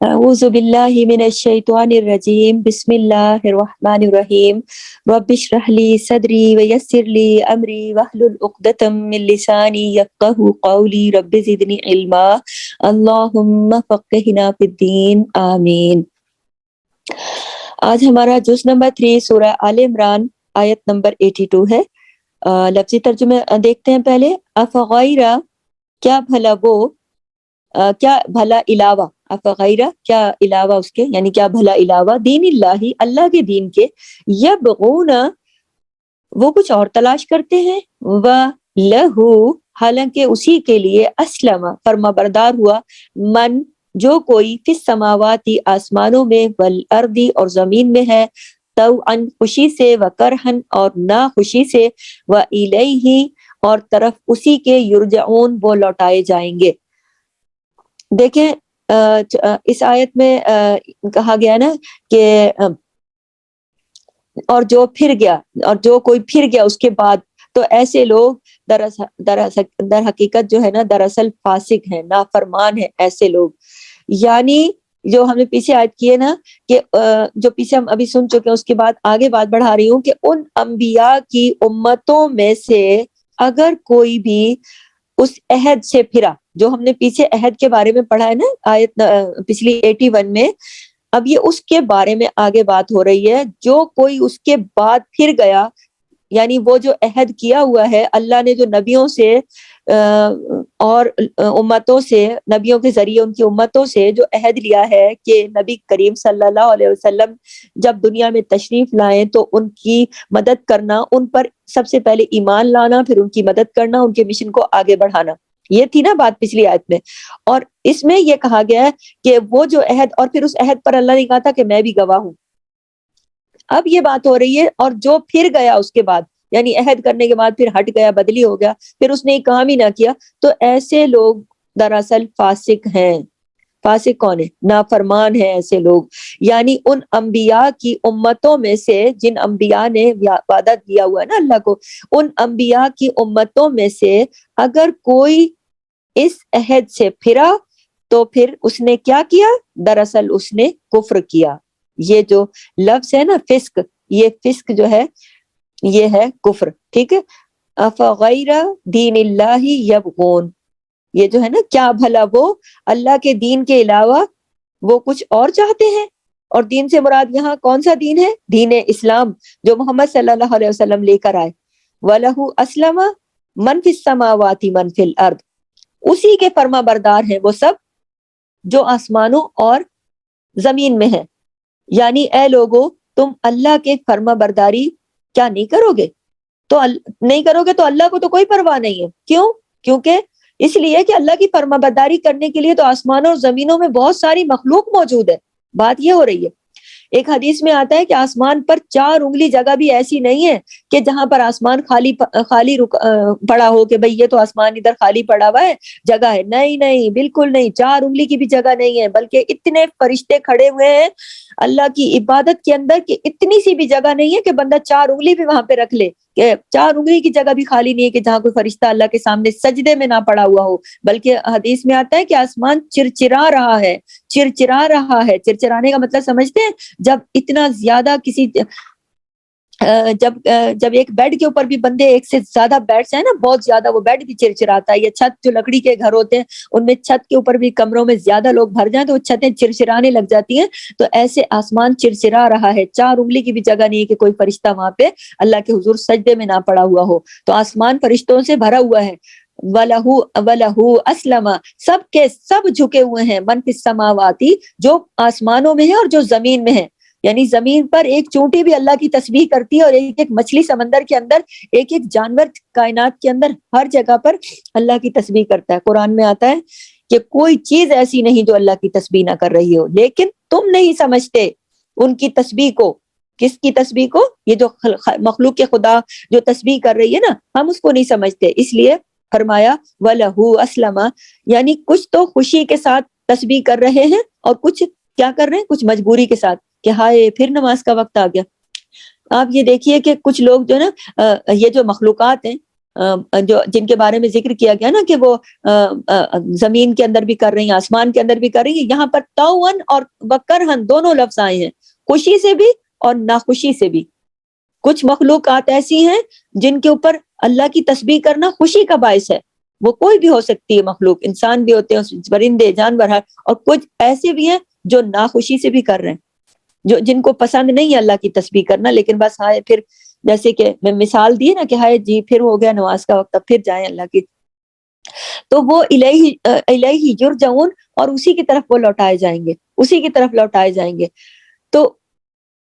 اعوذ باللہ من الشیطان الرجیم بسم اللہ الرحمن الرحیم رب اشرح لی صدری ویسر لی امری واحلل عقدۃ من لسانی یفقہوا قولی رب زدنی علما اللہم فقہنا فی الدین آمین۔ آج ہمارا جز نمبر 3 سورہ آل عمران آیت نمبر 82 ہے۔ لفظی ترجمے دیکھتے ہیں پہلے۔ افغیرہ کیا بھلا وہ، کیا بھلا علاوہ، افغیرہ کیا علاوہ اس کے، یعنی کیا بھلا علاوہ، دین اللہ اللہ کے دین کے، یبغون وہ کچھ اور تلاش کرتے ہیں، و لہو حالانکہ اسی کے لیے اسلم فرما بردار ہوا، من جو کوئی فی السماواتی آسمانوں میں، والارض اور زمین میں ہے، طوعا خوشی سے، وکرہن اور نہ خوشی سے، والیہ اور طرف اسی کے، یرجعون وہ لوٹائے جائیں گے۔ دیکھیں اس آیت میں کہا گیا نا کہ اور جو پھر گیا، اور جو کوئی پھر گیا اس کے بعد، تو ایسے لوگ در حقیقت جو ہے نا دراصل فاسق ہیں، نافرمان ہیں ایسے لوگ۔ یعنی جو ہم نے پیچھے آیت کی ہے نا کہ جو پیچھے ہم ابھی سن چکے ہیں، اس کے بعد آگے بات بڑھا رہی ہوں کہ ان انبیاء کی امتوں میں سے اگر کوئی بھی اس عہد سے پھرا، جو ہم نے پیچھے عہد کے بارے میں پڑھا ہے نا آیت پچھلی 81 میں، اب یہ اس کے بارے میں آگے بات ہو رہی ہے۔ جو کوئی اس کے بعد پھر گیا، یعنی وہ جو عہد کیا ہوا ہے اللہ نے، جو نبیوں سے اور امتوں سے، نبیوں کے ذریعے ان کی امتوں سے جو عہد لیا ہے کہ نبی کریم صلی اللہ علیہ وسلم جب دنیا میں تشریف لائیں تو ان کی مدد کرنا، ان پر سب سے پہلے ایمان لانا، پھر ان کی مدد کرنا، ان کے مشن کو آگے بڑھانا، یہ تھی نا بات پچھلی آیت میں۔ اور اس میں یہ کہا گیا ہے کہ وہ جو عہد، اور پھر اس عہد پر اللہ نے کہا تھا کہ میں بھی گواہ ہوں۔ اب یہ بات ہو رہی ہے اور جو پھر گیا اس کے بعد، یعنی عہد کرنے کے بعد پھر ہٹ گیا، بدلی ہو گیا، پھر اس نے یہ کام ہی نہ کیا، تو ایسے لوگ دراصل فاسق ہیں۔ فاسق کون ہے؟ نافرمان ہیں ایسے لوگ۔ یعنی ان انبیاء کی امتوں میں سے، جن انبیاء نے وعدہ دیا ہوا ہے نا اللہ کو، ان انبیاء کی امتوں میں سے اگر کوئی اس عہد سے پھرا تو پھر اس نے کیا کیا؟ دراصل اس نے کفر کیا۔ یہ جو لفظ ہے نا فسق، یہ فسق جو ہے یہ ہے کفر، ٹھیک ہے۔ افغیر دین اللہ یبغون، یہ جو ہے نا کیا بھلا وہ اللہ کے دین کے علاوہ وہ کچھ اور چاہتے ہیں۔ اور دین سے مراد یہاں کون سا دین ہے؟ دین اسلام، جو محمد صلی اللہ علیہ وسلم لے کر آئے۔ وَلَهُ أَسْلَمَ مَنْ فِي السَّمَاوَاتِ مَنْ فِي الْأَرْضِ، اسی کے فرما بردار ہیں وہ سب جو آسمانوں اور زمین میں ہیں۔ یعنی اے لوگو تم اللہ کے فرما برداری کیا نہیں کرو گے؟ تو نہیں کرو گے تو اللہ کو تو کوئی پرواہ نہیں ہے۔ کیوں؟ کیونکہ اس لیے کہ اللہ کی فرما برداری کرنے کے لیے تو آسمانوں اور زمینوں میں بہت ساری مخلوق موجود ہے۔ بات یہ ہو رہی ہے، ایک حدیث میں آتا ہے کہ آسمان پر 4 انگلی جگہ بھی ایسی نہیں ہے کہ جہاں پر آسمان خالی پڑا ہو کہ بھئی یہ تو آسمان ادھر خالی پڑا ہوا ہے، جگہ ہے۔ نہیں نہیں، بالکل نہیں، 4 انگلی کی بھی جگہ نہیں ہے، بلکہ اتنے فرشتے کھڑے ہوئے ہیں اللہ کی عبادت کے اندر کہ اتنی سی بھی جگہ نہیں ہے کہ بندہ 4 انگلی بھی وہاں پہ رکھ لے، کہ 4 انگلی کی جگہ بھی خالی نہیں ہے کہ جہاں کوئی فرشتہ اللہ کے سامنے سجدے میں نہ پڑا ہوا ہو۔ بلکہ حدیث میں آتا ہے کہ آسمان چرچرا رہا ہے، چرچرا رہا ہے۔ چرچرانے کا مطلب سمجھتے ہیں؟ جب اتنا زیادہ کسی جب ایک بیڈ کے اوپر بھی بندے ایک سے زیادہ بیڈز ہیں نا، بہت زیادہ، وہ بیڈ بھی چرچراتا ہے۔ یا چھت، جو لکڑی کے گھر ہوتے ہیں ان میں چھت کے اوپر بھی کمروں میں زیادہ لوگ بھر جائیں تو وہ چھتیں چرچرانے لگ جاتی ہیں۔ تو ایسے آسمان چرچرا رہا ہے، 4 انگلی کی بھی جگہ نہیں ہے کہ کوئی فرشتہ وہاں پہ اللہ کے حضور سجدے میں نہ پڑا ہوا ہو۔ تو آسمان فرشتوں سے بھرا ہوا ہے۔ وَلَهُ أَسْلَمَ، سب کے سب جھکے ہوئے ہیں، من فی السماواتی، جو آسمانوں میں ہے اور جو زمین میں ہے۔ یعنی زمین پر ایک چونٹی بھی اللہ کی تسبیح کرتی ہے، اور ایک ایک مچھلی سمندر کے اندر، ایک ایک جانور کائنات کے اندر، ہر جگہ پر اللہ کی تسبیح کرتا ہے۔ قرآن میں آتا ہے کہ کوئی چیز ایسی نہیں جو اللہ کی تسبیح نہ کر رہی ہو، لیکن تم نہیں سمجھتے ان کی تسبیح کو۔ کس کی تسبیح کو؟ یہ جو مخلوق کے خدا جو تسبیح کر رہی ہے نا، ہم اس کو نہیں سمجھتے۔ اس لیے فرمایا وَلَهُ أَسْلَمَ، یعنی کچھ تو خوشی کے ساتھ تسبیح کر رہے ہیں، اور کچھ کیا کر رہے ہیں؟ کچھ مجبوری کے ساتھ کہ ہائے پھر نماز کا وقت آ گیا۔ آپ یہ دیکھیے کہ کچھ لوگ جو ہے نا، یہ جو مخلوقات ہیں جو جن کے بارے میں ذکر کیا گیا نا کہ وہ زمین کے اندر بھی کر رہی ہیں، آسمان کے اندر بھی کر رہی ہیں، یہاں پر توً اور وکرہن دونوں لفظ آئے ہیں، خوشی سے بھی اور ناخوشی سے بھی۔ کچھ مخلوقات ایسی ہیں جن کے اوپر اللہ کی تسبیح کرنا خوشی کا باعث ہے، وہ کوئی بھی ہو سکتی ہے مخلوق، انسان بھی ہوتے ہیں، پرندے، جانور، اور کچھ ایسے بھی ہیں جو ناخوشی سے بھی کر رہے ہیں، جن کو پسند نہیں ہے اللہ کی تسبیح کرنا، لیکن بس ہائے پھر، جیسے کہ میں مثال دی نا کہ ہائے جی پھر ہو گیا نماز کا وقت، اب پھر جائیں اللہ کی، تو وہ الیہ یرجعون، اور اسی کی طرف وہ لوٹائے جائیں گے، اسی کی طرف لوٹائے جائیں گے۔ تو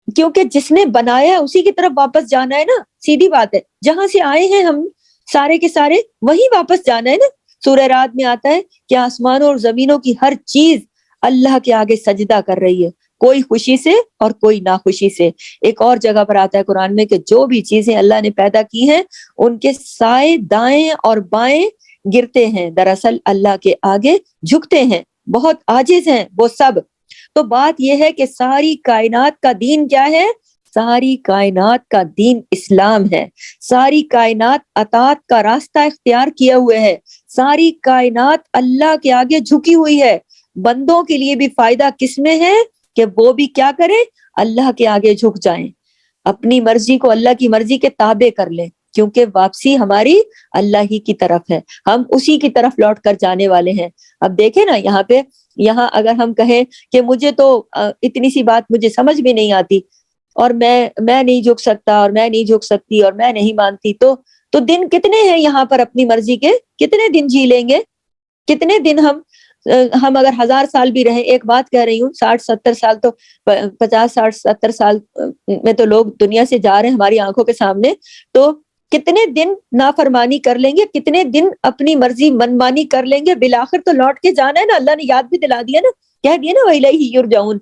کیونکہ جس نے بنایا ہے اسی کی طرف واپس جانا ہے نا، سیدھی بات ہے، جہاں سے آئے ہیں ہم سارے کے سارے وہیں واپس جانا ہے نا۔ سورہ رات میں آتا ہے کہ آسمانوں اور زمینوں کی ہر چیز اللہ کے آگے سجدہ کر رہی ہے، کوئی خوشی سے اور کوئی ناخوشی سے۔ ایک اور جگہ پر آتا ہے قرآن میں کہ جو بھی چیزیں اللہ نے پیدا کی ہیں ان کے سائے دائیں اور بائیں گرتے ہیں، دراصل اللہ کے آگے جھکتے ہیں، بہت عاجز ہیں وہ سب۔ تو بات یہ ہے کہ ساری کائنات کا دین کیا ہے؟ ساری کائنات کا دین اسلام ہے، ساری کائنات اطاعت کا راستہ اختیار کیے ہوئے ہے، ساری کائنات اللہ کے آگے جھکی ہوئی ہے۔ بندوں کے لیے بھی فائدہ کس میں ہے کہ وہ بھی کیا کریں؟ اللہ کے آگے جھک جائیں، اپنی مرضی کو اللہ کی مرضی کے تابع کر لیں، کیونکہ واپسی ہماری اللہ ہی کی طرف ہے، ہم اسی کی طرف لوٹ کر جانے والے ہیں۔ اب دیکھیں نا یہاں اگر ہم کہیں کہ مجھے تو اتنی سی بات مجھے سمجھ میں نہیں آتی، اور میں نہیں جھک سکتا، اور میں نہیں جھک سکتی، اور میں نہیں مانتی، تو دن کتنے ہیں یہاں پر اپنی مرضی کے؟ کتنے دن جی لیں گے؟ کتنے دن ہم اگر 1000 سال بھی رہیں، ایک بات کہہ رہی ہوں، 60-70 سال تو 50-60-70 سال میں تو لوگ دنیا سے جا رہے ہیں ہماری آنکھوں کے سامنے، تو کتنے دن نافرمانی کر لیں گے، کتنے دن اپنی مرضی منمانی کر لیں گے؟ بالآخر تو لوٹ کے جانا ہے نا، اللہ نے یاد بھی دلا دیا نا، کہہ دیا نا وَإِلَيْهِ يُرْجَعُونَ۔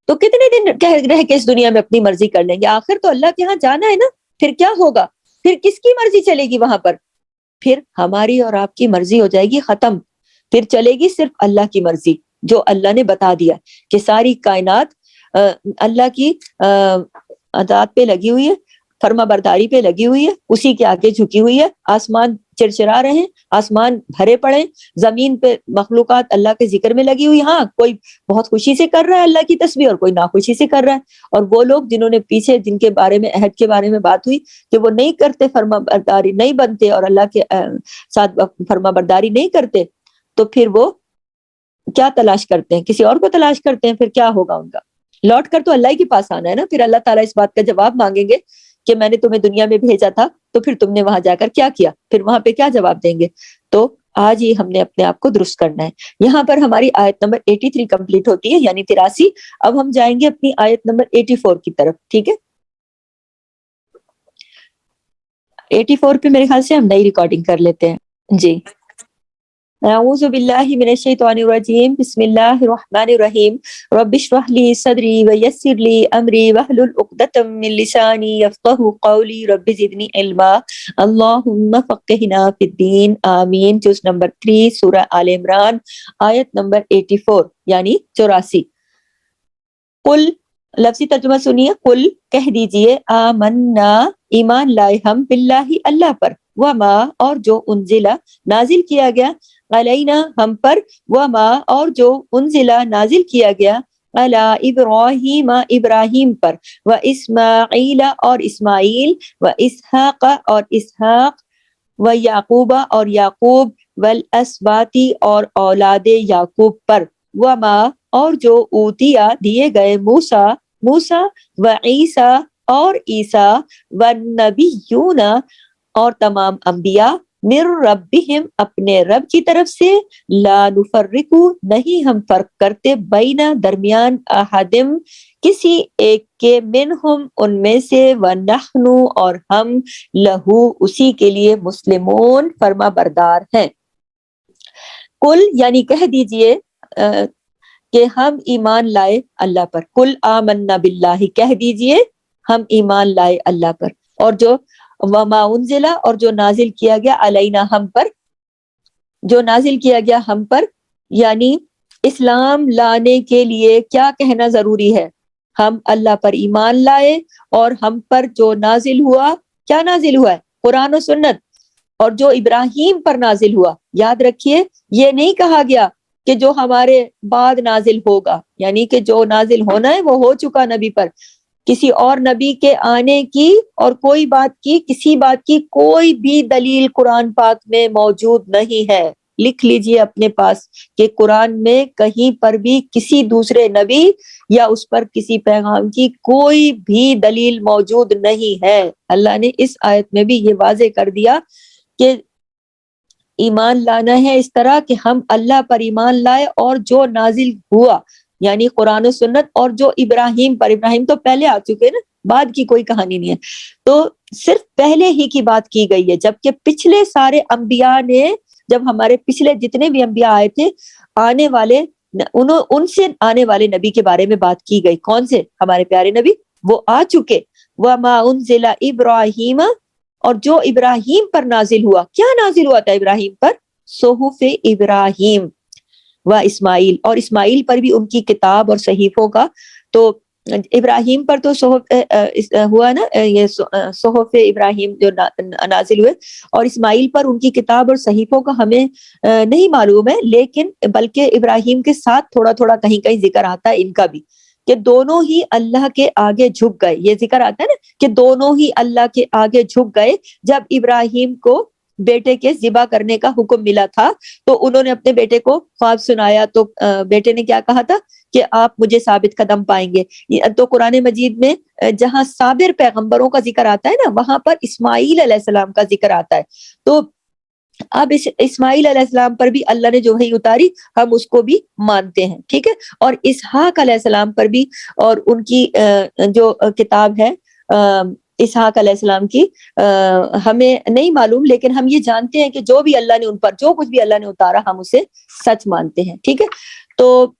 تو کتنے دن رہ کے اس دنیا میں اپنی مرضی کر لیں گے؟ آخر تو اللہ کے ہاں جانا ہے نا، پھر کیا ہوگا؟ پھر کس کی مرضی چلے گی وہاں پر؟ پھر ہماری اور آپ کی مرضی ہو جائے گی ختم، پھر چلے گی صرف اللہ کی مرضی، جو اللہ نے بتا دیا کہ ساری کائنات اللہ کی اطاعت پہ لگی ہوئی ہے، فرما برداری پہ لگی ہوئی ہے، اسی کے آگے جھکی ہوئی ہے۔ آسمان چرچرا رہے ہیں، آسمان بھرے پڑے، زمین پہ مخلوقات اللہ کے ذکر میں لگی ہوئی، ہاں کوئی بہت خوشی سے کر رہا ہے اللہ کی تسبیح اور کوئی ناخوشی سے کر رہا ہے۔ اور وہ لوگ جنہوں نے پیچھے جن کے بارے میں عہد کے بارے میں بات ہوئی کہ وہ نہیں کرتے، فرما برداری نہیں بنتے اور اللہ کے ساتھ فرما برداری نہیں کرتے، تو پھر وہ کیا تلاش کرتے ہیں؟ کسی اور کو تلاش کرتے ہیں، پھر کیا ہوگا ان کا؟ لوٹ کر تو اللہ کے پاس آنا ہے نا۔ پھر اللہ تعالیٰ اس بات کا جواب مانگیں گے کہ میں نے تمہیں دنیا میں بھیجا تھا، تو پھر تم نے وہاں جا کر کیا کیا؟ پھر وہاں پہ کیا جواب دیں گے؟ تو آج ہی ہم نے اپنے آپ کو درست کرنا ہے۔ یہاں پر ہماری آیت نمبر 83 کمپلیٹ ہوتی ہے، یعنی 83۔ اب ہم جائیں گے اپنی آیت نمبر 84 کی طرف، ٹھیک ہے؟ 84 پہ میرے خیال سے ہم نئی ریکارڈنگ کر لیتے ہیں جی۔ اعوذ باللہ من الشیطان الرجیم، بسم اللہ الرحمن الرحیم، رب اشرح لی صدری ویسر لی امری واحلل عقدۃ من لسانی یفقہوا قولی، رب زدنی علما، اللہم فقہنا فی الدین، آمین۔ جز نمبر 3 سورہ آل عمران، آیت نمبر 84 یعنی 84۔ قل، لفظی ترجمہ سنیے، قل کہہ دیجئے، آمنا ایمان لائے ہم، باللہ اللہ پر، وما اور جو انزلہ نازل کیا گیا، علینا ہم پر، وما اور جو انزلہ نازل کیا گیا، علی ابراہیم ابراہیم پر، و اسماعیل اور اسماعیل، و اسحاق اور اسحاق، و یعقوب اور یعقوب، والاسباطی اور اولاد یعقوب پر، وما اور جو اوتیا دیے گئے، موسیٰ و عیسیٰ اور عیسیٰ، والنبیون اور تمام انبیاء، من ربہم اپنے رب کی طرف سے، لا نفرقو نہیں ہم فرق کرتے، بینا درمیان، احدم کسی ایک کے، منہم ان میں سے، ونحن اور ہم، لہو اسی کے لیے، مسلمون فرما بردار ہیں۔ کل یعنی کہہ دیجئے کہ ہم ایمان لائے اللہ پر، کل آمنا باللہ کہہ دیجئے ہم ایمان لائے اللہ پر، اور جو وما انزلہ اور جو نازل کیا گیا، علینا ہم پر، جو نازل کیا گیا ہم پر، یعنی اسلام لانے کے لیے کیا کہنا ضروری ہے؟ ہم اللہ پر ایمان لائے، اور ہم پر جو نازل ہوا، کیا نازل ہوا ہے؟ قرآن و سنت اور جو ابراہیم پر نازل ہوا. یاد رکھیے یہ نہیں کہا گیا کہ جو ہمارے بعد نازل ہوگا، یعنی کہ جو نازل ہونا ہے وہ ہو چکا نبی پر. کسی اور نبی کے آنے کی اور کوئی بات کی، کسی بات کی کوئی بھی دلیل قرآن پاک میں موجود نہیں ہے. لکھ لیجئے اپنے پاس کہ قرآن میں کہیں پر بھی کسی دوسرے نبی یا اس پر کسی پیغام کی کوئی بھی دلیل موجود نہیں ہے. اللہ نے اس آیت میں بھی یہ واضح کر دیا کہ ایمان لانا ہے اس طرح کہ ہم اللہ پر ایمان لائے اور جو نازل ہوا یعنی قرآن و سنت، اور جو ابراہیم پر، ابراہیم تو پہلے آ چکے نا، بعد کی کوئی کہانی نہیں ہے، تو صرف پہلے ہی کی بات کی گئی ہے. جبکہ پچھلے سارے انبیاء نے، جب ہمارے پچھلے جتنے بھی انبیاء آئے تھے، آنے والے ان سے آنے والے نبی کے بارے میں بات کی گئی. کون سے؟ ہمارے پیارے نبی، وہ آ چکے. وَمَا أُنزِلَ إِبْرَاهِيمَ، اور جو ابراہیم پر نازل ہوا. کیا نازل ہوا تھا ابراہیم پر؟ صحف ابراہیم و اسماعیل، اور اسماعیل پر بھی ان کی کتاب اور صحیفوں کا. تو ابراہیم پر تو صحف ہوا نا، یہ صحف ابراہیم جو نازل ہوئے، اور اسماعیل پر ان کی کتاب اور صحیفوں کا ہمیں نہیں معلوم ہے، لیکن بلکہ ابراہیم کے ساتھ تھوڑا تھوڑا کہیں کہیں ذکر آتا ہے ان کا بھی، کہ دونوں ہی اللہ کے آگے جھک گئے. یہ ذکر آتا ہے نا کہ دونوں ہی اللہ کے آگے جھک گئے. جب ابراہیم کو بیٹے کے ذبح کرنے کا حکم ملا تھا تو انہوں نے اپنے بیٹے کو خواب سنایا، تو بیٹے نے کیا کہا تھا کہ آپ مجھے ثابت قدم پائیں گے. تو قرآن مجید میں جہاں صابر پیغمبروں کا ذکر آتا ہے نا، وہاں پر اسماعیل علیہ السلام کا ذکر آتا ہے. تو اب اسماعیل علیہ السلام پر بھی اللہ نے جو وحی اتاری ہم اس کو بھی مانتے ہیں، ٹھیک ہے. اور اسحاق علیہ السلام پر بھی، اور ان کی جو کتاب ہے اسحاق علیہ السلام کی، ہمیں نہیں معلوم، لیکن ہم یہ جانتے ہیں کہ جو بھی اللہ نے ان پر، جو کچھ بھی اللہ نے اتارا ہم اسے سچ مانتے ہیں، ٹھیک ہے. تو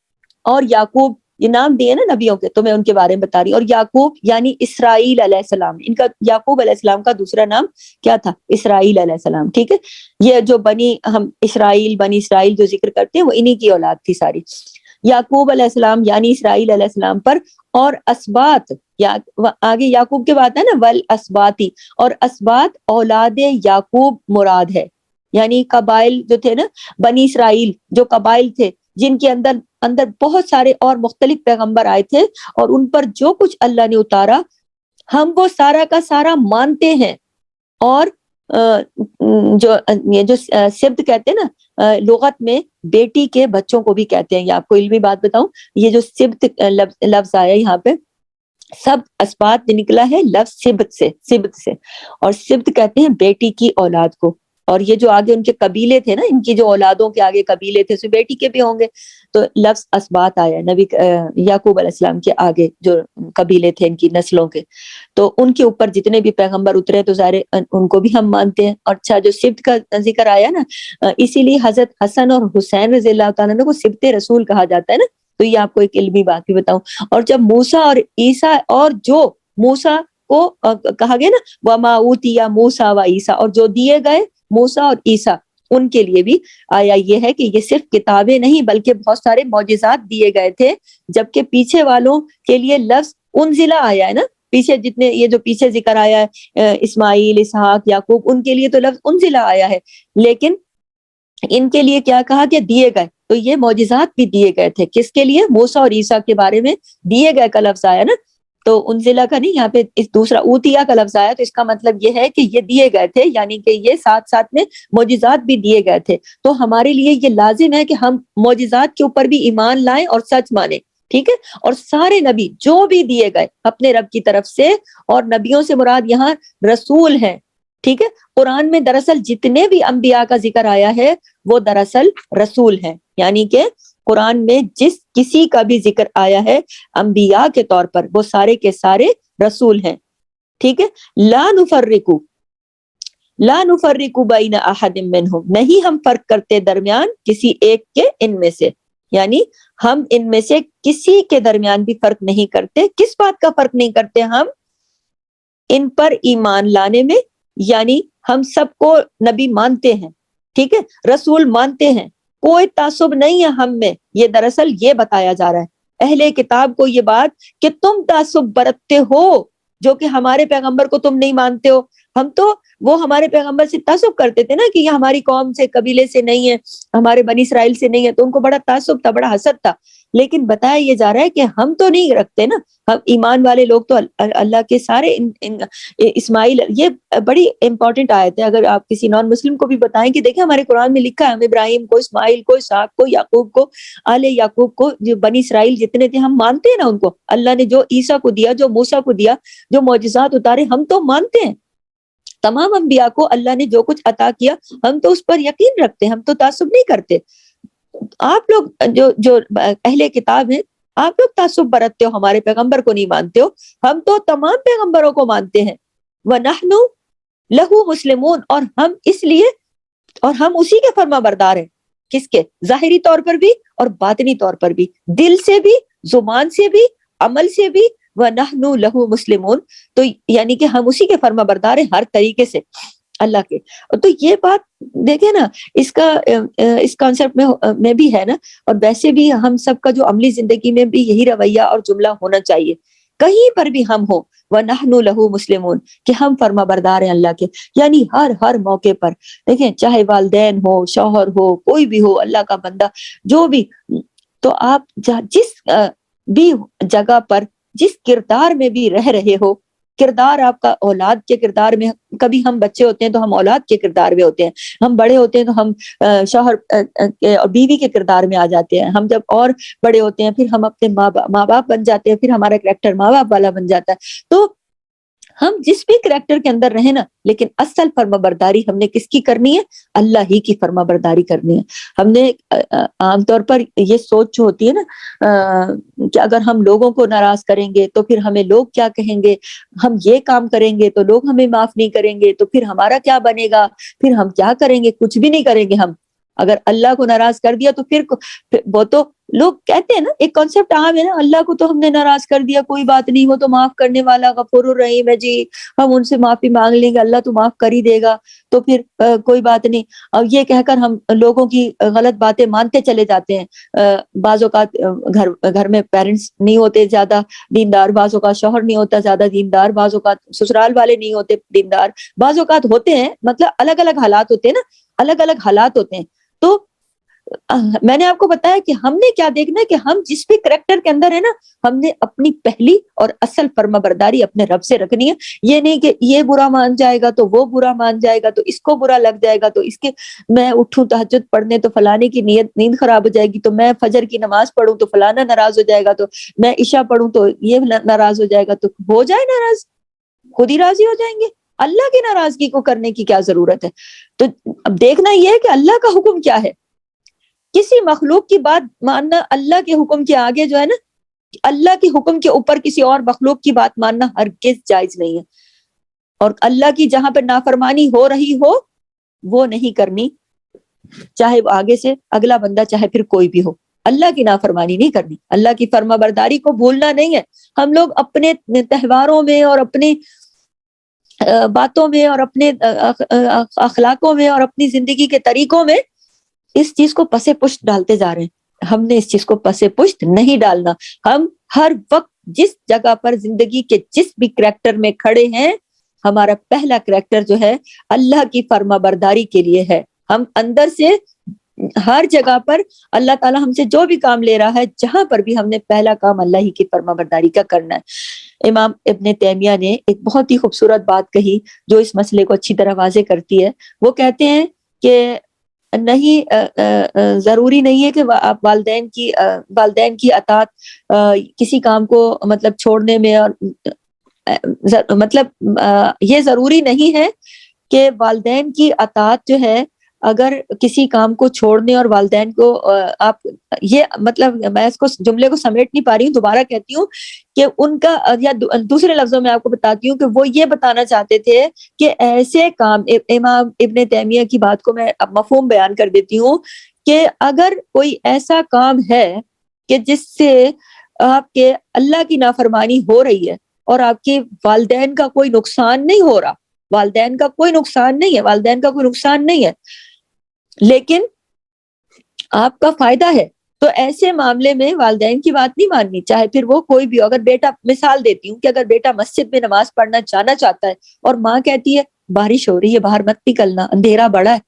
اور یعقوب، یہ نام دیے نا نبیوں کے، تو میں ان کے بارے میں بتا رہی ہوں. اور یعقوب یعنی اسرائیل علیہ السلام، ان کا یعقوب علیہ السلام کا دوسرا نام کیا تھا؟ اسرائیل علیہ السلام، ٹھیک ہے. یہ جو بنی اسرائیل جو ذکر کرتے ہیں وہ انہی کی اولاد تھی ساری. یعقوب علیہ السلام یعنی اسرائیل علیہ السلام پر، اور اسبات، آگے یعقوب کے بعد ہے نا ول اسباتی، اور اسبات اولاد یعقوب مراد ہے. یعنی قبائل جو تھے نا، بنی اسرائیل جو قبائل تھے جن کے اندر بہت سارے اور مختلف پیغمبر آئے تھے، اور ان پر جو کچھ اللہ نے اتارا ہم وہ سارا کا سارا مانتے ہیں. اور جو سبت کہتے ہیں نا لغت میں، بیٹی کے بچوں کو بھی کہتے ہیں. یہ آپ کو علمی بات بتاؤں، یہ جو سبت لفظ آیا یہاں پہ، سب اسبات نکلا ہے لفظ سبت سے، اور سبت کہتے ہیں بیٹی کی اولاد کو. اور یہ جو آگے ان کے قبیلے تھے نا، ان کی جو اولادوں کے آگے قبیلے تھے، بیٹی کے بھی ہوں گے، تو لفظ اسبات آیا نبی یعقوب علیہ السلام کے آگے جو قبیلے تھے ان کی نسلوں کے. تو ان کے اوپر جتنے بھی پیغمبر اترے تو ظاہر ان کو بھی ہم مانتے ہیں. اور اچھا، جو سبت کا ذکر آیا نا، اسی لیے حضرت حسن اور حسین رضی اللہ تعالیٰ عنہ کو سبت رسول کہا جاتا ہے نا. تو یہ آپ کو ایک علمی بات بھی بتاؤں. اور جب موسیٰ اور عیسیٰ، اور جو موسیٰ کو کہا گیا نا وَمَا أُوتِيَ مُوسَىٰ وَعِیسیٰ، اور جو دیے گئے موسیٰ اور عیسیٰ، ان کے لیے بھی آیا یہ ہے کہ یہ صرف کتابیں نہیں بلکہ بہت سارے معجزات دیے گئے تھے. جبکہ پیچھے والوں کے لیے لفظ انزلہ آیا ہے نا، پیچھے جتنے یہ جو پیچھے ذکر آیا ہے اسماعیل، اسحاق، یعقوب، ان کے لیے تو لفظ انزلہ آیا ہے، لیکن ان کے لیے کیا کہا کہ دیے گئے. تو یہ معجزات بھی دیے گئے تھے. کس کے لیے؟ موسیٰ اور عیسیٰ کے بارے میں دیے گئے کا لفظ آیا نا، تو انزلہ کا نہیں، یہاں پہ اس دوسرا اوتیا کا لفظ آیا. تو اس کا مطلب یہ ہے کہ یہ دیے گئے تھے، یعنی کہ یہ ساتھ ساتھ میں معجزات بھی دیے گئے تھے. تو ہمارے لیے یہ لازم ہے کہ ہم معجزات کے اوپر بھی ایمان لائیں اور سچ مانیں، ٹھیک ہے. اور سارے نبی جو بھی دیے گئے اپنے رب کی طرف سے، اور نبیوں سے مراد یہاں رسول ہیں، ٹھیک ہے. قرآن میں دراصل جتنے بھی انبیاء کا ذکر آیا ہے وہ دراصل رسول ہیں، یعنی کہ قرآن میں جس کسی کا بھی ذکر آیا ہے انبیاء کے طور پر، وہ سارے کے سارے رسول ہیں، ٹھیک ہے. لا نفرق بین احد منہم، نہیں ہم فرق کرتے درمیان کسی ایک کے ان میں سے، یعنی ہم ان میں سے کسی کے درمیان بھی فرق نہیں کرتے. کس بات کا فرق نہیں کرتے؟ ہم ان پر ایمان لانے میں، یعنی ہم سب کو نبی مانتے ہیں، ٹھیک ہے، رسول مانتے ہیں، کوئی تعصب نہیں ہے ہم میں. یہ دراصل یہ بتایا جا رہا ہے اہل کتاب کو یہ بات کہ تم تعصب برتتے ہو، جو کہ ہمارے پیغمبر کو تم نہیں مانتے ہو، ہم تو وہ ہمارے پیغمبر سے تعصب کرتے تھے نا کہ یہ ہماری قوم سے قبیلے سے نہیں ہے, ہمارے بنی اسرائیل سے نہیں ہے, تو ان کو بڑا تعصب تھا, بڑا حسد تھا. لیکن بتایا یہ جا رہا ہے کہ ہم تو نہیں رکھتے نا, ہم ایمان والے لوگ تو اللہ کے سارے اسماعیل, یہ بڑی امپورٹنٹ آیت ہے. اگر آپ کسی نان مسلم کو بھی بتائیں کہ دیکھیں ہمارے قرآن میں لکھا ہے, ہم ابراہیم کو, اسماعیل کو, اسحاق کو, یعقوب کو, آل یعقوب کو, جو بنی اسرائیل جتنے تھے ہم مانتے ہیں نا ان کو. اللہ نے جو عیسیٰ کو دیا, جو موسیٰ کو دیا, جو معجزات اتارے, ہم تو مانتے ہیں. تمام انبیاء کو اللہ نے جو کچھ عطا کیا ہم تو اس پر یقین رکھتے ہیں, ہم تو تعصب نہیں کرتے. آپ لوگ جو اہل کتاب ہیں, آپ لوگ تعصب برتتے ہو, ہمارے پیغمبر کو نہیں مانتے ہو. ہم تو تمام پیغمبروں کو مانتے ہیں. وَنَحْنُ لَهُ مُسْلِمُونَ, اور ہم اس لیے, اور ہم اسی کے فرما بردار ہیں. کس کے؟ ظاہری طور پر بھی اور باطنی طور پر بھی, دل سے بھی, زبان سے بھی, عمل سے بھی. وَنَحْنُ لَهُ مُسْلِمُونَ, تو یعنی کہ ہم اسی کے فرما بردار ہیں ہر طریقے سے اللہ کے. تو یہ بات دیکھیں نا, اس کا اس کانسیپٹ میں بھی ہے نا, اور ویسے بھی ہم سب کا جو عملی زندگی میں بھی یہی رویہ اور جملہ ہونا چاہیے. کہیں پر بھی ہم ہو, وَنَحْنُ لَهُ مُسْلِمُونَ, کہ ہم فرما بردار ہیں اللہ کے. یعنی ہر موقع پر دیکھیں, چاہے والدین ہو, شوہر ہو, کوئی بھی ہو, اللہ کا بندہ جو بھی, تو آپ جس بھی جگہ پر, جس کردار میں بھی رہ رہے ہو, کردار آپ کا اولاد کے کردار میں, کبھی ہم بچے ہوتے ہیں تو ہم اولاد کے کردار میں ہوتے ہیں, ہم بڑے ہوتے ہیں تو ہم شوہر اور بیوی کے کردار میں آ جاتے ہیں, ہم جب اور بڑے ہوتے ہیں پھر ہم اپنے ماں باپ بن جاتے ہیں, پھر ہمارا کریکٹر ماں باپ والا بن جاتا ہے. تو ہم جس بھی کریکٹر کے اندر رہے نا, لیکن اصل فرما برداری ہم نے کس کی کرنی ہے؟ اللہ ہی کی فرما برداری کرنی ہے. ہم نے عام طور پر یہ سوچ جو ہوتی ہے نا کہ اگر ہم لوگوں کو ناراض کریں گے تو پھر ہمیں لوگ کیا کہیں گے, ہم یہ کام کریں گے تو لوگ ہمیں معاف نہیں کریں گے, تو پھر ہمارا کیا بنے گا, پھر ہم کیا کریں گے, کچھ بھی نہیں کریں گے ہم. اگر اللہ کو ناراض کر دیا تو پھر وہ تو لوگ کہتے ہیں نا, ایک کانسیپٹ عام ہے نا, اللہ کو تو ہم نے ناراض کر دیا, کوئی بات نہیں, وہ تو معاف کرنے والا غفور الرحیم ہے جی, ہم ان سے معافی مانگ لیں گے, اللہ تو معاف کر ہی دے گا, تو پھر کوئی بات نہیں. اور یہ کہہ کر ہم لوگوں کی غلط باتیں مانتے چلے جاتے ہیں. بعض اوقات گھر میں پیرنٹس نہیں ہوتے زیادہ دیندار, بعض اوقات شوہر نہیں ہوتا زیادہ دیندار, بعض اوقات سسرال والے نہیں ہوتے دیندار, بعض اوقات ہوتے ہیں, مطلب الگ الگ حالات ہوتے ہیں نا, الگ الگ حالات ہوتے ہیں. تو میں نے آپ کو بتایا کہ ہم نے کیا دیکھنا ہے کہ ہم جس بھی کریکٹر کے اندر ہے نا, ہم نے اپنی پہلی اور اصل فرما برداری اپنے رب سے رکھنی ہے. یہ نہیں کہ یہ برا مان جائے گا تو وہ برا مان جائے گا, تو اس کو برا لگ جائے گا, تو اس کے, میں اٹھوں تہجد پڑھنے تو فلانے کی نیند خراب ہو جائے گی, تو میں فجر کی نماز پڑھوں تو فلانا ناراض ہو جائے گا, تو میں عشاء پڑھوں تو یہ ناراض ہو جائے گا. تو ہو جائے ناراض, خود ہی راضی ہو جائیں گے. اللہ کی ناراضگی کو کرنے کی کیا ضرورت ہے؟ تو اب دیکھنا یہ ہے کہ اللہ کا حکم کیا ہے. کسی مخلوق کی بات ماننا اللہ کے حکم کے آگے جو ہے نا, اللہ کے حکم کے اوپر کسی اور مخلوق کی بات ماننا ہرگز جائز نہیں ہے. اور اللہ کی جہاں پہ نافرمانی ہو رہی ہو وہ نہیں کرنی, چاہے وہ آگے سے اگلا بندہ, چاہے پھر کوئی بھی ہو. اللہ کی نافرمانی نہیں کرنی, اللہ کی فرما برداری کو بھولنا نہیں ہے. ہم لوگ اپنے تہواروں میں اور اپنے باتوں میں اور اپنے اخلاقوں میں اور اپنی زندگی کے طریقوں میں اس چیز کو پسے پشت ڈالتے جا رہے ہیں. ہم نے اس چیز کو پسے پشت نہیں ڈالنا. ہم ہر وقت جس جگہ پر زندگی کے جس بھی کریکٹر میں کھڑے ہیں, ہمارا پہلا کریکٹر جو ہے اللہ کی فرما برداری کے لیے ہے. ہم اندر سے ہر جگہ پر اللہ تعالیٰ ہم سے جو بھی کام لے رہا ہے, جہاں پر بھی ہم نے پہلا کام اللہ ہی کی فرما برداری کا کرنا ہے. امام ابن تیمیہ نے ایک بہت ہی خوبصورت بات کہی جو اس مسئلے کو اچھی طرح واضح کرتی ہے. وہ کہتے ہیں کہ نہیں, ضروری نہیں ہے کہ آپ والدین کی اطاعت کسی کام کو مطلب چھوڑنے میں, اور مطلب یہ ضروری نہیں ہے کہ والدین کی اطاعت جو ہے, اگر کسی کام کو چھوڑنے اور والدین کو آپ, یہ مطلب میں اس کو جملے کو سمیٹ نہیں پا رہی ہوں, دوبارہ کہتی ہوں کہ ان کا, یا دوسرے لفظوں میں آپ کو بتاتی ہوں کہ وہ یہ بتانا چاہتے تھے کہ ایسے کام, امام ابن تیمیہ کی بات کو میں مفہوم بیان کر دیتی ہوں, کہ اگر کوئی ایسا کام ہے کہ جس سے آپ کے اللہ کی نافرمانی ہو رہی ہے اور آپ کے والدین کا کوئی نقصان نہیں ہو رہا, والدین کا کوئی نقصان نہیں ہے, لیکن آپ کا فائدہ ہے, تو ایسے معاملے میں والدین کی بات نہیں ماننی, چاہے پھر وہ کوئی بھی ہو. اگر بیٹا, مثال دیتی ہوں کہ اگر بیٹا مسجد میں نماز پڑھنا جانا چاہتا ہے اور ماں کہتی ہے بارش ہو رہی ہے باہر مت نکلنا, اندھیرا بڑا ہے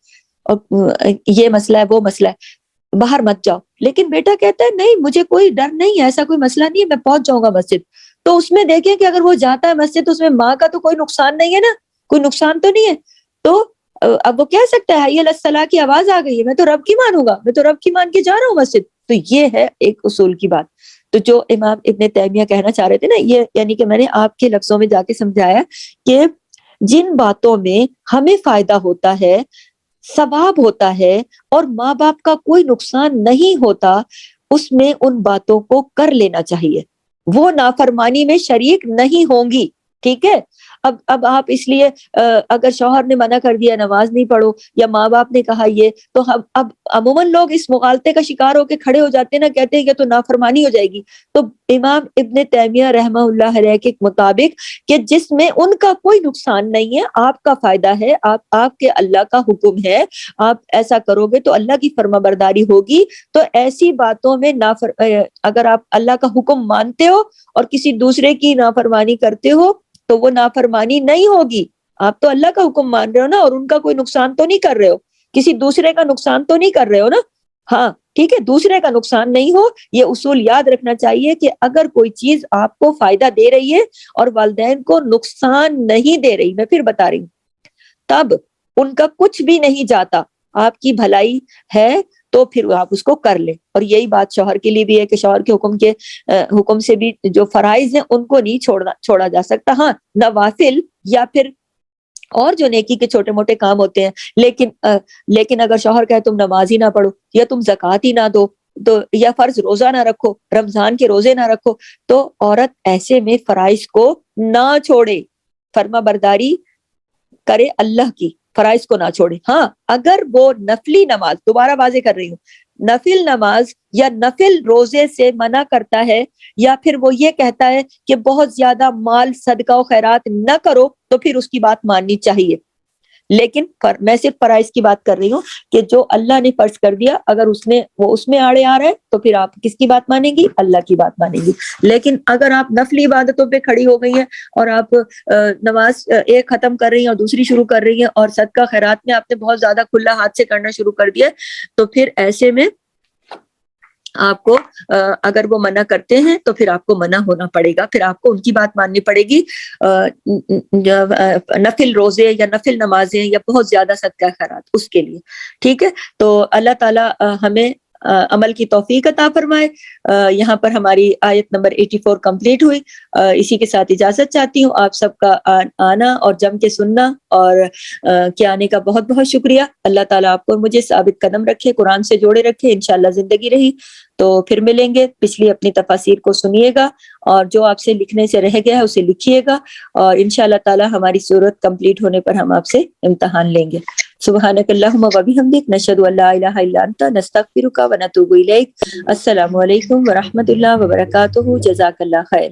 اور یہ مسئلہ ہے وہ مسئلہ ہے, باہر مت جاؤ. لیکن بیٹا کہتا ہے نہیں مجھے کوئی ڈر نہیں ہے, ایسا کوئی مسئلہ نہیں ہے, میں پہنچ جاؤں گا مسجد. تو اس میں دیکھیں کہ اگر وہ جاتا ہے مسجد تو اس میں ماں کا تو کوئی نقصان نہیں ہے نا, کوئی نقصان تو نہیں ہے. تو اب وہ کہہ سکتا ہے حی علی الصلاح کی آواز آ گئی ہے, میں تو رب کی مانوں گا, میں تو رب کی مان کے جا رہا ہوں مسجد. تو یہ ہے ایک اصول کی بات. تو جو امام ابن تیمیہ کہنا چاہ رہے تھے نا, یہ یعنی کہ میں نے آپ کے لفظوں میں جا کے سمجھایا کہ جن باتوں میں ہمیں فائدہ ہوتا ہے, ثواب ہوتا ہے اور ماں باپ کا کوئی نقصان نہیں ہوتا, اس میں ان باتوں کو کر لینا چاہیے. وہ نافرمانی میں شریک نہیں ہوں گی. ٹھیک ہے. اب آپ اس لیے اگر شوہر نے منع کر دیا نماز نہیں پڑھو, یا ماں باپ نے کہا یہ, تو اب عموماً لوگ اس مغالطے کا شکار ہو کے کھڑے ہو جاتے ہیں نا, کہتے ہیں کہ تو نافرمانی ہو جائے گی. تو امام ابن تیمیہ رحمہ اللہ علیہ کے مطابق کہ جس میں ان کا کوئی نقصان نہیں ہے, آپ کا فائدہ ہے, آپ کے اللہ کا حکم ہے, آپ ایسا کرو گے تو اللہ کی فرما برداری ہوگی. تو ایسی باتوں میں اگر آپ اللہ کا حکم مانتے ہو اور کسی دوسرے کی نافرمانی کرتے ہو تو وہ نافرمانی نہیں ہوگی. آپ تو اللہ کا حکم مان رہے ہو نا, اور ان کا کوئی نقصان تو نہیں کر رہے ہو, کسی دوسرے کا نقصان تو نہیں کر رہے ہو نا. ہاں ٹھیک ہے, دوسرے کا نقصان نہیں ہو, یہ اصول یاد رکھنا چاہیے کہ اگر کوئی چیز آپ کو فائدہ دے رہی ہے اور والدین کو نقصان نہیں دے رہی, میں پھر بتا رہی ہوں, تب ان کا کچھ بھی نہیں جاتا, آپ کی بھلائی ہے تو پھر آپ اس کو کر لیں. اور یہی بات شوہر کے لیے بھی ہے کہ شوہر کے حکم سے بھی جو فرائض ہیں ان کو نہیں چھوڑا جا سکتا. ہاں نوافل یا پھر اور جو نیکی کے چھوٹے موٹے کام ہوتے ہیں, لیکن اگر شوہر کہے تم نماز ہی نہ پڑھو, یا تم زکوٰۃ ہی نہ دو, تو یا فرض روزہ نہ رکھو, رمضان کے روزے نہ رکھو, تو عورت ایسے میں فرائض کو نہ چھوڑے, فرما برداری کرے اللہ کی, فرائض کو نہ چھوڑے. ہاں اگر وہ نفلی نماز, دوبارہ واضح کر رہی ہوں, نفل نماز یا نفل روزے سے منع کرتا ہے, یا پھر وہ یہ کہتا ہے کہ بہت زیادہ مال صدقہ و خیرات نہ کرو, تو پھر اس کی بات ماننی چاہیے. لیکن میں صرف فرائض کی بات کر رہی ہوں کہ جو اللہ نے فرض کر دیا, اگر وہ اس میں آڑے آ رہا ہے تو پھر آپ کس کی بات مانیں گی؟ اللہ کی بات مانیں گی. لیکن اگر آپ نفلی عبادتوں پہ کھڑی ہو گئی ہیں اور آپ نماز ایک ختم کر رہی ہیں اور دوسری شروع کر رہی ہیں, اور صدقہ خیرات میں آپ نے بہت زیادہ کھلا ہاتھ سے کرنا شروع کر دیا, تو پھر ایسے میں آپ کو اگر وہ منع کرتے ہیں تو پھر آپ کو منع ہونا پڑے گا, پھر آپ کو ان کی بات ماننی پڑے گی. نفل روزے یا نفل نمازیں یا بہت زیادہ صدقہ خیرات اس کے لیے. ٹھیک ہے, تو اللہ تعالی ہمیں عمل کی توفیق عطا فرمائے. یہاں پر ہماری آیت نمبر 84 کمپلیٹ ہوئی. اسی کے ساتھ اجازت چاہتی ہوں. آپ سب کا آنا اور جم کے سننا اور کے آنے کا بہت بہت شکریہ. اللہ تعالیٰ آپ کو مجھے ثابت قدم رکھے, قرآن سے جوڑے رکھے. انشاءاللہ زندگی رہی تو پھر ملیں گے. پچھلی اپنی تفاسیر کو سنیے گا, اور جو آپ سے لکھنے سے رہ گیا ہے اسے لکھیے گا, اور انشاءاللہ تعالیٰ ہماری صورت کمپلیٹ ہونے پر ہم آپ سے امتحان لیں گے. سبحانک اللہم و بحمدک, نشہد ان لا الہ الا انت, نستغفرک و نتوب الیک. السلام علیکم ورحمۃ اللہ وبرکاتہ. جزاک اللہ خیر.